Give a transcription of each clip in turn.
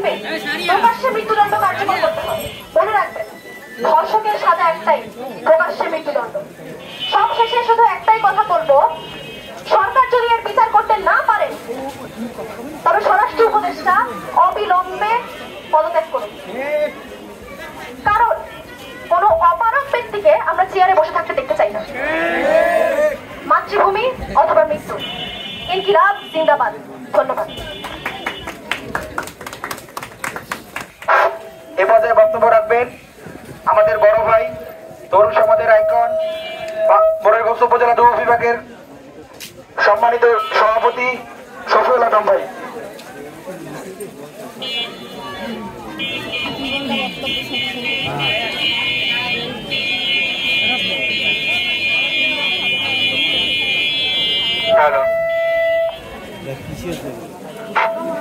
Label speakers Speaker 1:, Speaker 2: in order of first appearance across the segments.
Speaker 1: অবিলম্বে প্রকাশ্যে মৃত্যুদণ্ড কার্যকর করতে হবে। মনে রাখবেন, ধর্ষকের সাজা একটাই, প্রকাশ্যে মৃত্যুদণ্ড। সবশেষে শুধু একটাই কথা বলবো, সরকার যদি এর বিচার করতে না পারে তবে স্বরাষ্ট্র উপদেষ্টা অবিলম্বে পদত্যাগ করুন। কারণ কোন অপারক ব্যক্তিকে আমরা চেয়ারে বসে থাকতে দেখতে চাই না। মাতৃভূমি অথবা মৃত্যু। ইনকিলাব জিন্দাবাদ। ধন্যবাদ।
Speaker 2: এ পর্যায়ে বক্তব্য রাখবেন আমাদের বড় ভাই, তরুণ সমাজের আইকন, বড়াইগাঁও উপজেলা যুব বিভাগের সম্মানিত সভাপতি শফিউল আলম ভাই।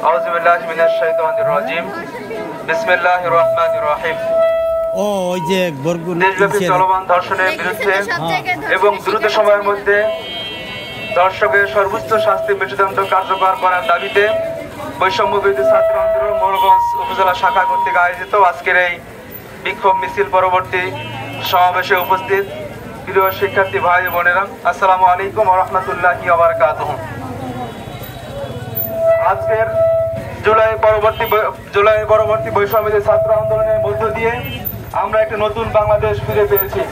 Speaker 2: আউযুবিল্লাহি মিনাশ শাইতানির রাজিম। বিসমিল্লাহির রহমানির রহিম। দেশব্যাপী চলমান ধর্ষণের বিরুদ্ধে এবং দ্রুত সময়ের মধ্যে ধর্ষকের সর্বোচ্চ শাস্তি মৃত্যুদণ্ড কার্যকর করার দাবিতে বৈষম্য বিরোধী ছাত্র আন্দোলন মোরগঞ্জ উপজেলা শাখা কর্তৃক আয়োজিত আজকের এই বিক্ষোভ মিছিল পরবর্তী সমাবেশে উপস্থিত প্রিয় শিক্ষার্থী ভাই বোনেরা, আসসালামু আলাইকুম ওয়া রাহমাতুল্লাহি ওয়া বারাকাতুহু। আজকের জুলাই পরবর্তী বৈষম্য বিরোধী ছাত্র আন্দোলনের মধ্য দিয়ে আমরা একটা নতুন বাংলাদেশ ফিরে পেয়েছি।